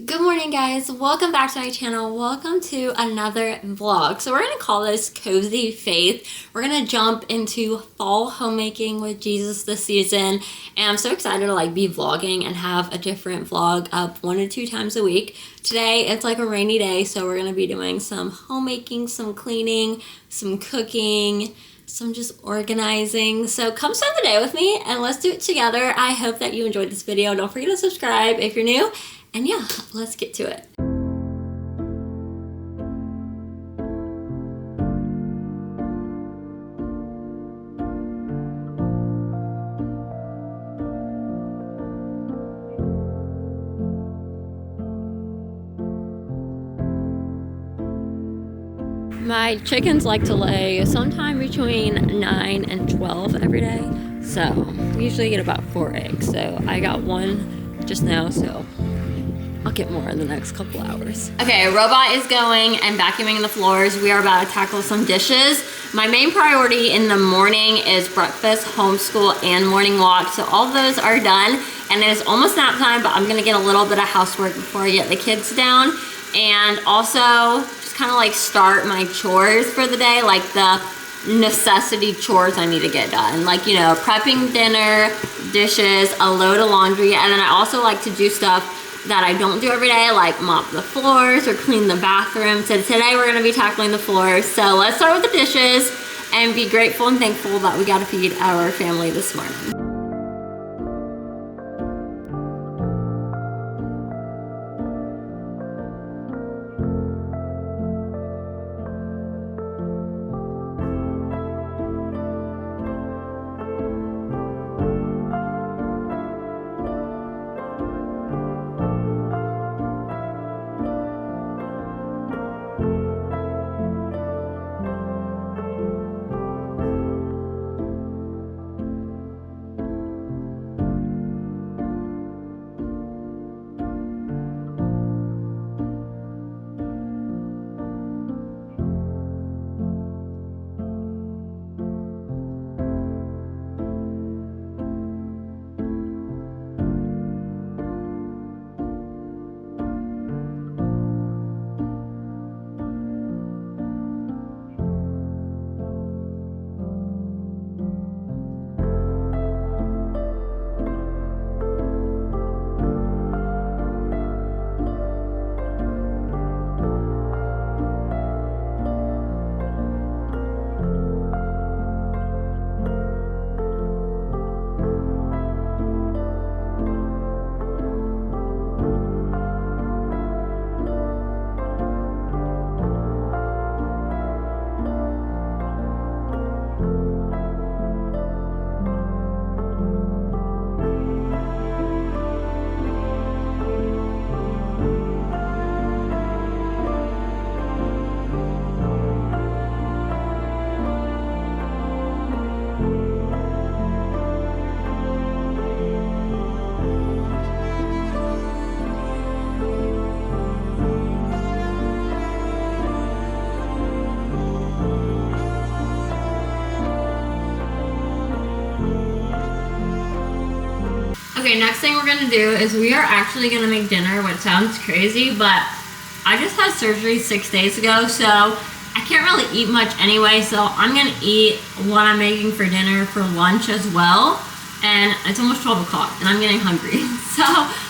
Good morning, guys. Welcome back to my channel. Welcome to another vlog. So we're going to call this Cozy Faith. We're going to jump into fall homemaking with Jesus this season. And I'm so excited to be vlogging and have a different vlog up 1 to 2 times a week. Today, it's like a rainy day, so we're going to be doing some homemaking, some cleaning, some cooking, some just organizing. So come spend the day with me and let's do it together. I hope that you enjoyed this video. Don't forget to subscribe if you're new. And yeah, let's get to it. My chickens like to lay sometime between 9 and 12 every day. So we usually get about 4 eggs. So I got one just now, so I'll get more in the next couple hours. Okay, robot is going and vacuuming the floors. We are about to tackle some dishes. My main priority in the morning is breakfast, homeschool, and morning walk. So all those are done, and it is almost nap time, but I'm gonna get a little bit of housework before I get the kids down. And also just kind of start my chores for the day, like the necessity chores I need to get done. Prepping dinner, dishes, a load of laundry, and then I also like to do stuff that I don't do every day, like mop the floors or clean the bathroom. So today we're gonna be tackling the floors. So let's start with the dishes and be grateful and thankful that we got to feed our family this morning. Okay, next thing we're gonna do is we are actually gonna make dinner, which sounds crazy, but I just had surgery 6 days ago, so I can't really eat much anyway, so I'm gonna eat what I'm making for dinner for lunch as well. And it's almost 12 o'clock and I'm getting hungry. So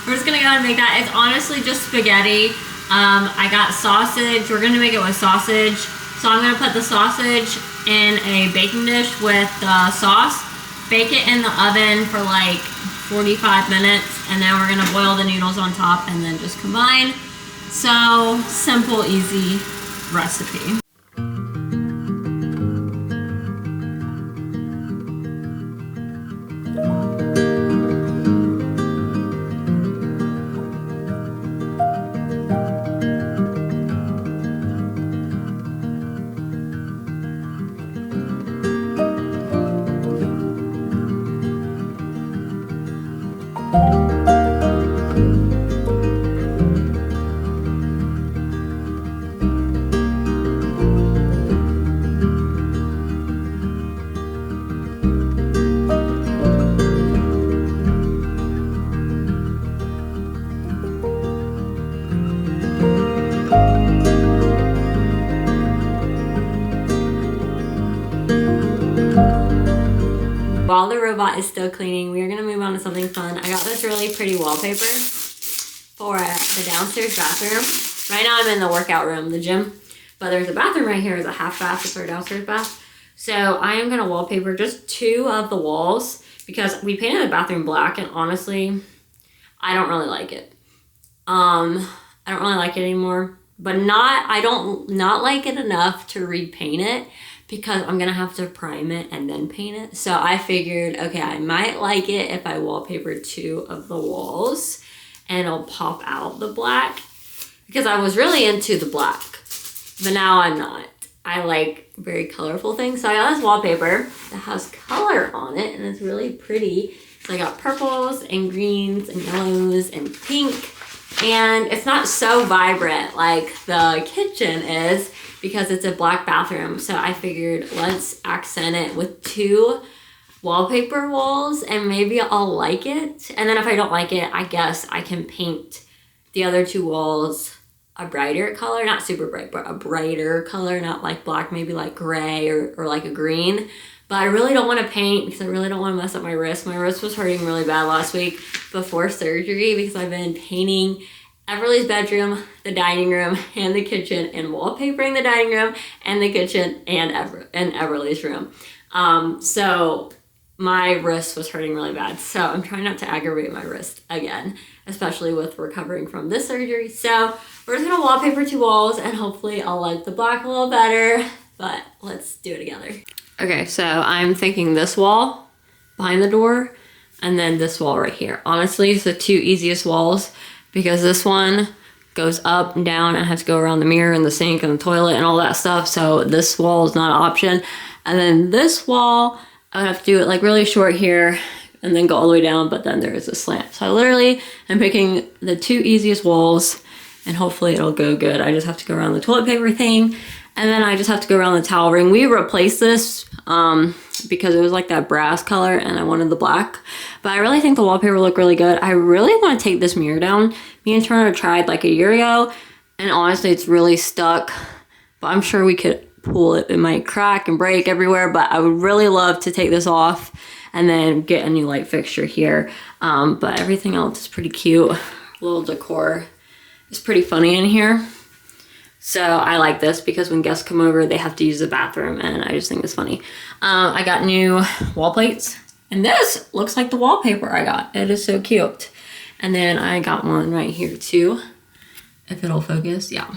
we're just gonna go ahead and make that. It's honestly just spaghetti. I got sausage. We're gonna make it with sausage. So I'm gonna put the sausage in a baking dish with the sauce, bake it in the oven for 45 minutes, and then we're gonna boil the noodles on top and then just combine. So simple, easy recipe. While the robot is still cleaning, we are gonna move on to something fun. I got this really pretty wallpaper for the downstairs bathroom. Right now I'm in the workout room, the gym, but there's a bathroom right here. It's a half bath, it's our downstairs bath. So I am gonna wallpaper just 2 of the walls because we painted the bathroom black, and honestly, I don't really like it. I don't really like it anymore, but I don't like it enough to repaint it because I'm gonna have to prime it and then paint it. So I figured, okay, I might like it if I wallpaper 2 of the walls and it'll pop out the black, because I was really into the black, but now I'm not. I like very colorful things. So I got this wallpaper that has color on it and it's really pretty. So I got purples and greens and yellows and pink, and it's not so vibrant like the kitchen is because it's a black bathroom. So I figured let's accent it with 2 wallpaper walls and maybe I'll like it. And then if I don't like it, I guess I can paint the other 2 walls a brighter color, not super bright, but a brighter color, not like black, maybe like gray or like a green. But I really don't want to paint because I really don't want to mess up my wrist. My wrist was hurting really bad last week before surgery because I've been painting Everly's bedroom, the dining room, and the kitchen, and wallpapering the dining room and the kitchen and Everly's room. So my wrist was hurting really bad. So I'm trying not to aggravate my wrist again, especially with recovering from this surgery. So we're just gonna wallpaper 2 walls and hopefully I'll like the black a little better, but let's do it together. Okay, so I'm thinking this wall behind the door and then this wall right here. Honestly, it's the 2 easiest walls because this one goes up and down and has to go around the mirror and the sink and the toilet and all that stuff. So this wall is not an option. And then this wall, I would have to do it like really short here and then go all the way down, but then there is a slant. So I literally am picking the 2 easiest walls and hopefully it'll go good. I just have to go around the toilet paper thing and then I just have to go around the towel ring. We replaced this because it was like that brass color and I wanted the black, but I really think the wallpaper looked really good. I really want to take this mirror down. Me and Turner tried like a year ago and honestly it's really stuck, but I'm sure we could pull it. It might crack and break everywhere, but I would really love to take this off and then get a new light fixture here. But everything else is pretty cute. Little decor is pretty funny in here. So I like this because when guests come over, they have to use the bathroom and I just think it's funny. I got new wall plates and this looks like the wallpaper I got. It is so cute. And then I got one right here too, if it'll focus, yeah.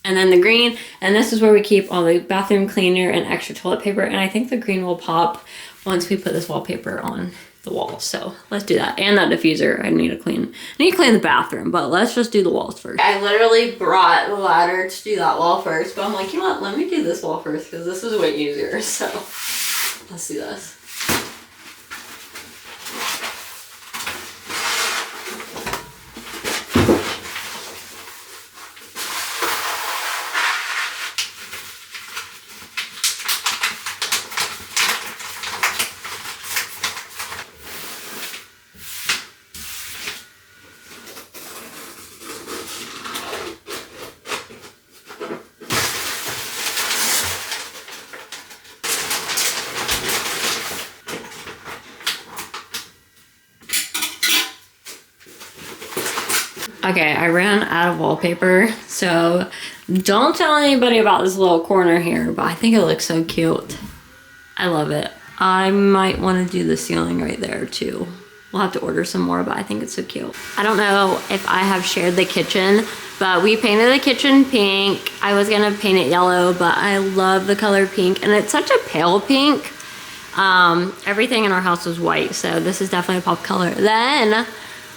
And then the green, and this is where we keep all the bathroom cleaner and extra toilet paper. And I think the green will pop once we put this wallpaper on the walls. So let's do that. And that diffuser, I need to clean the bathroom, but let's just do the walls first. I literally brought the ladder to do that wall first, but I'm like, you know what, let me do this wall first because this is way easier. So let's do this. Okay, I ran out of wallpaper, so don't tell anybody about this little corner here, but I think it looks so cute. I love it. I might want to do the ceiling right there too. We'll have to order some more, but I think it's so cute. I don't know if I have shared the kitchen, but we painted the kitchen pink. I was gonna paint it yellow, but I love the color pink, and it's such a pale pink. Everything in our house was white, so this is definitely a pop color. Then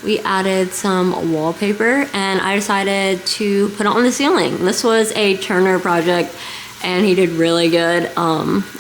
we added some wallpaper and I decided to put it on the ceiling. This was a Turner project and he did really good,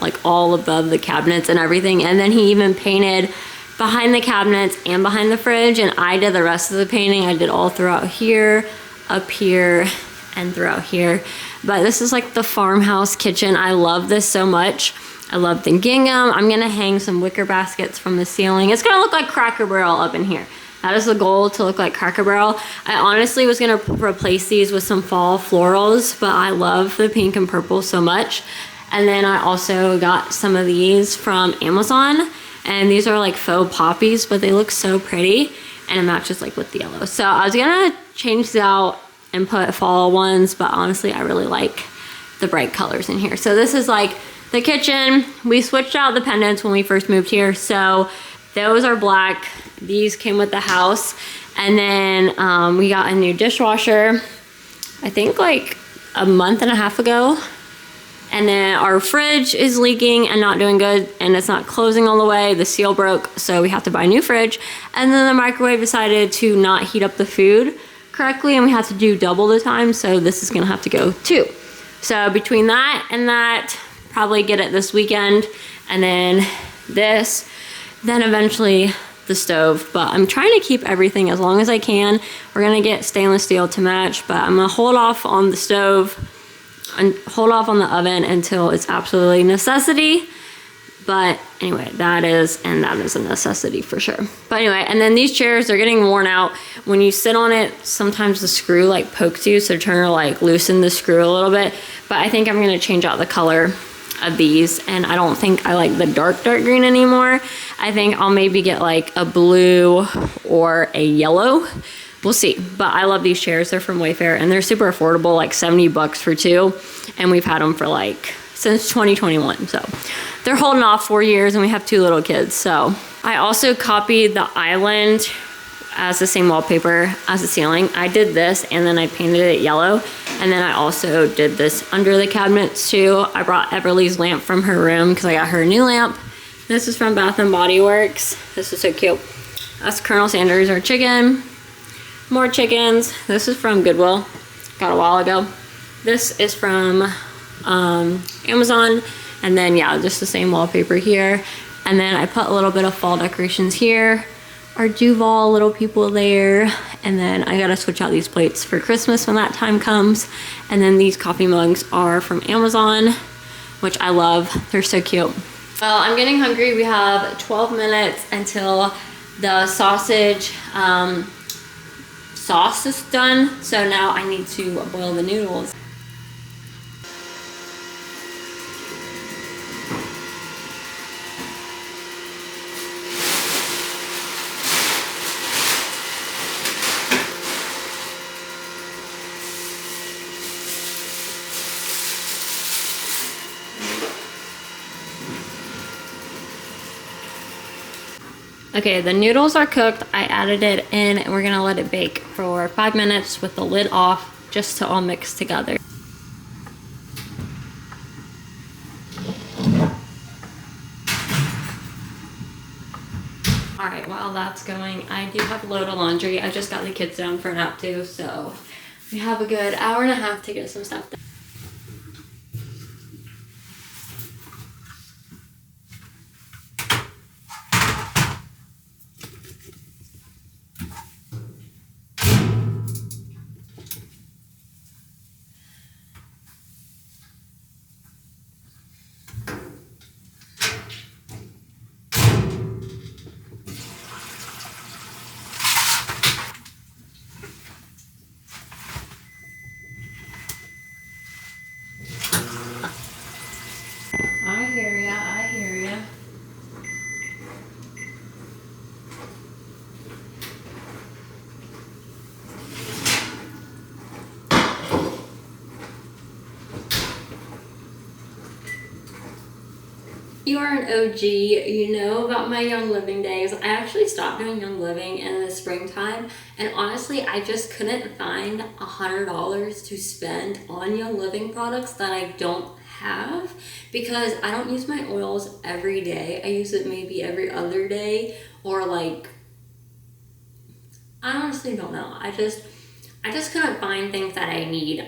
like all above the cabinets and everything. And then he even painted behind the cabinets and behind the fridge, and I did the rest of the painting. I did all throughout here, up here, and throughout here. But this is like the farmhouse kitchen. I love this so much. I love the gingham. I'm gonna hang some wicker baskets from the ceiling. It's gonna look like Cracker Barrel up in here. That is the goal, to look like Cracker Barrel. I honestly was gonna replace these with some fall florals, but I love the pink and purple so much. And then I also got some of these from Amazon. And these are like faux poppies, but they look so pretty and it matches like with the yellow. So I was gonna change these out and put fall ones, but honestly I really like the bright colors in here. So this is like the kitchen. We switched out the pendants when we first moved here, so those are black. These came with the house. And then we got a new dishwasher, I think like a month and a half ago. And then our fridge is leaking and not doing good, and it's not closing all the way. The seal broke, so we have to buy a new fridge. And then the microwave decided to not heat up the food correctly, and we had to do double the time, so this is gonna have to go too. So between that and that, probably get it this weekend, and then this, then eventually the stove. But I'm trying to keep everything as long as I can. We're gonna get stainless steel to match, but I'm gonna hold off on the stove and hold off on the oven until it's absolutely necessity. But anyway, that is a necessity for sure. But anyway, and then these chairs, they're getting worn out. When you sit on it, sometimes the screw like pokes you, so trying to like loosen the screw a little bit. But I think I'm gonna change out the color of these, and I don't think I like the dark green anymore. I think I'll maybe get like a blue or a yellow. We'll see. But I love these chairs. They're from Wayfair and they're super affordable, like 70 bucks for two. And we've had them for like since 2021. So they're holding off 4 years, and we have 2 little kids. So I also copied the island as the same wallpaper as the ceiling. I did this and then I painted it yellow. And then I also did this under the cabinets too. I brought Everly's lamp from her room because I got her a new lamp. This is from Bath and Body Works. This is so cute. That's Colonel Sanders, our chicken. More chickens. This is from Goodwill. Got a while ago. This is from Amazon. And then yeah, just the same wallpaper here. And then I put a little bit of fall decorations here. Our Duval little people there. And then I gotta switch out these plates for Christmas when that time comes. And then these coffee mugs are from Amazon, which I love. They're so cute. Well, I'm getting hungry. We have 12 minutes until the sausage sauce is done. So now I need to boil the noodles. Okay, the noodles are cooked. I added it in and we're gonna let it bake for 5 minutes with the lid off just to all mix together. All right, while that's going, I do have a load of laundry. I just got the kids down for a nap too, so we have a good hour and a half to get some stuff done. I hear ya. You are an OG, you know about my Young Living days. I actually stopped doing Young Living in the springtime, and honestly, I just couldn't find $100 to spend on Young Living products that I don't have, because I don't use my oils every day. I use it maybe every other day, or like, I honestly don't know. I just couldn't find things that I need.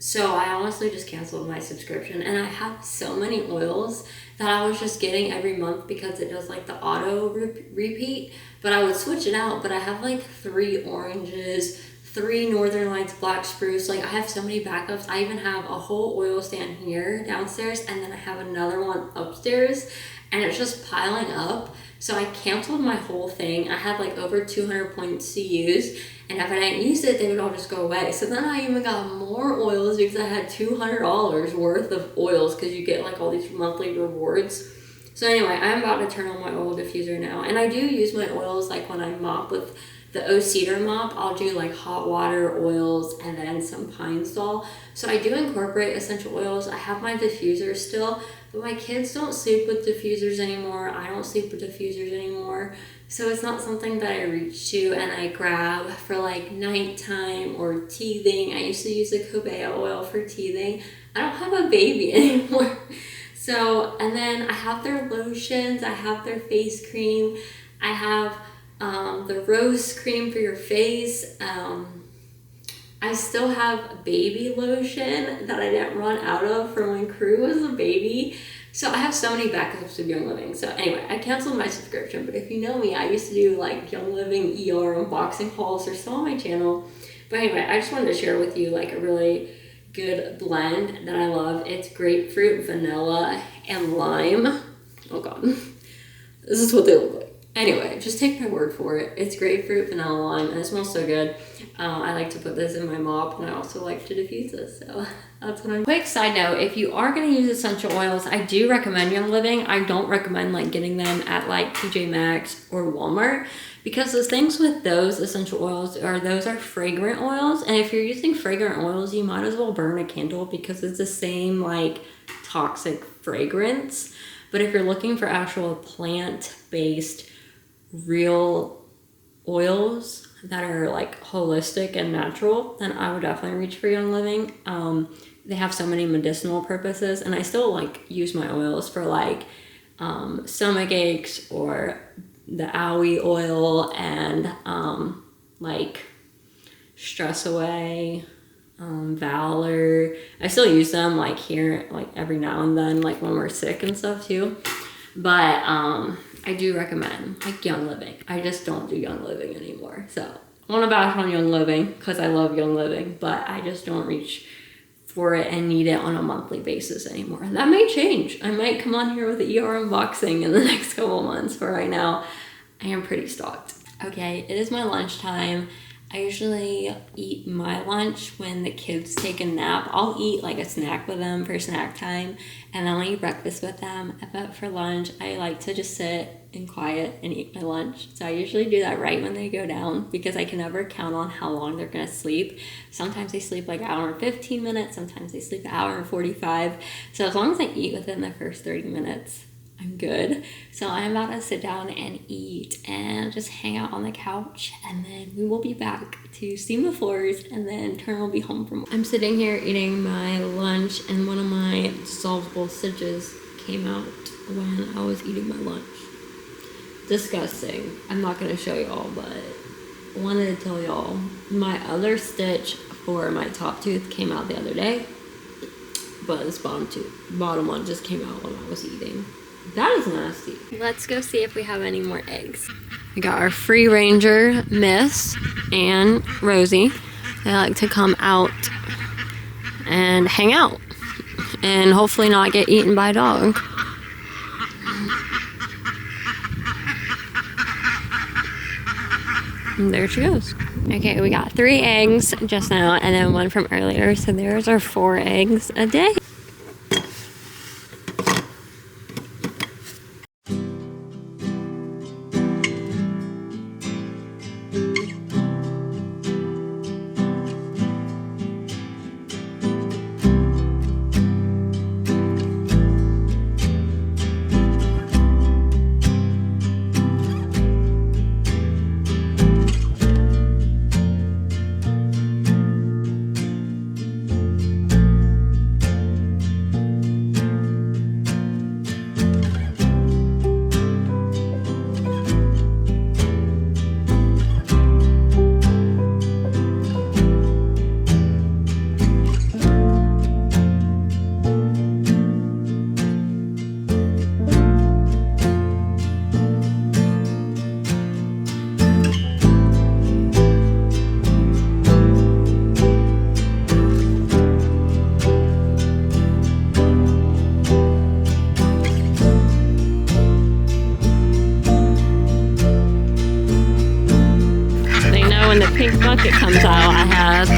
So I honestly just canceled my subscription, and I have so many oils that I was just getting every month because it does like the auto repeat, but I would switch it out. But I have like 3 oranges, 3 Northern Lights black spruce. Like, I have so many backups. I even have a whole oil stand here downstairs, and then I have another one upstairs, and it's just piling up. So I canceled my whole thing. I had like over 200 points to use, and if I didn't use it, they would all just go away. So then I even got more oils because I had $200 worth of oils, because you get like all these monthly rewards. So anyway, I'm about to turn on my oil diffuser now. And I do use my oils like when I mop with the O Cedar mop. I'll do like hot water, oils, and then some pine sol. So I do incorporate essential oils. I have my diffuser still, but my kids don't sleep with diffusers anymore. I don't sleep with diffusers anymore. So it's not something that I reach to and I grab for like nighttime or teething. I used to use the cobea oil for teething. I don't have a baby anymore. So, and then I have their lotions, I have their face cream, I have the rose cream for your face. I still have baby lotion that I didn't run out of from when Crew was a baby. So I have so many backups of Young Living. So anyway, I canceled my subscription, but if you know me, I used to do like Young Living ER unboxing hauls. They're still on my channel. But anyway, I just wanted to share with you like a really good blend that I love. It's grapefruit, vanilla, and lime. Oh god, this is what they look like. Anyway, just take my word for it. It's grapefruit, vanilla, lime, and it smells so good. I like to put this in my mop, and I also like to diffuse this, so that's what I'm... Quick side note, if you are going to use essential oils, I do recommend Young Living. I don't recommend like getting them at like TJ Maxx or Walmart, because the things with those essential oils are those are fragrant oils, and if you're using fragrant oils, you might as well burn a candle because it's the same like toxic fragrance. But if you're looking for actual plant-based real oils that are like holistic and natural, then I would definitely reach for Young Living. They have so many medicinal purposes, and I still like use my oils for like stomach aches or the owie oil and like stress away, Valor. I still use them like here like every now and then, like when we're sick and stuff too. But I do recommend like Young Living. I just don't do Young Living anymore. So I want to bash on Young Living because I love Young Living, but I just don't reach for it and need it on a monthly basis anymore. And that may change. I might come on here with the ER unboxing in the next couple months, but right now I am pretty stocked. Okay, it is my lunchtime. I usually eat my lunch when the kids take a nap. I'll eat like a snack with them for snack time, and then I'll eat breakfast with them. But for lunch, I like to just sit in quiet and eat my lunch. So I usually do that right when they go down because I can never count on how long they're gonna sleep. Sometimes they sleep like an hour and 15 minutes, sometimes they sleep an hour and 45. So as long as I eat within the first 30 minutes, I'm good. So I'm about to sit down and eat and just hang out on the couch, and then we will be back to steam the floors, and then Turner will be home from work. I'm sitting here eating my lunch, and one of my dissolvable stitches came out when I was eating my lunch. Disgusting. I'm not going to show y'all, but I wanted to tell y'all my other stitch for my top tooth came out the other day, but this bottom one just came out when I was eating. That is nasty. Let's go see if we have any more eggs. We got our free ranger, Miss and Rosie. They like to come out and hang out and hopefully not get eaten by a dog. And there she goes. Okay, we got 3 eggs just now and then 1 from earlier. So there's our 4 eggs a day. When the pink bucket comes out, I have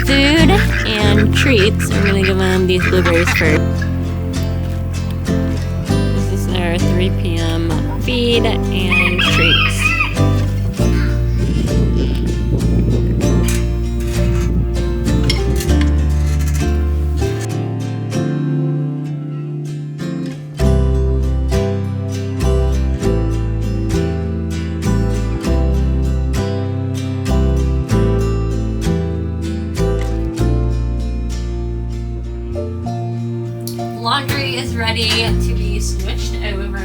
food and treats. I'm gonna give them these blueberries first. This is their their 3 p.m. feed and treats. Laundry is ready to be switched over.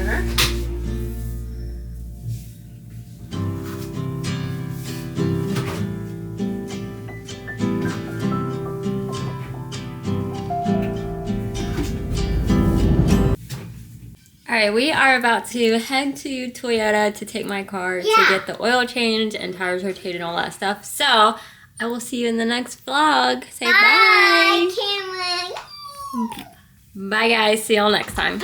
Alright, we are about to head to Toyota to take my car to get the oil change and tires rotated and all that stuff. So, I will see you in the next vlog. Say bye! Bye, Cameron! Bye guys, see y'all next time.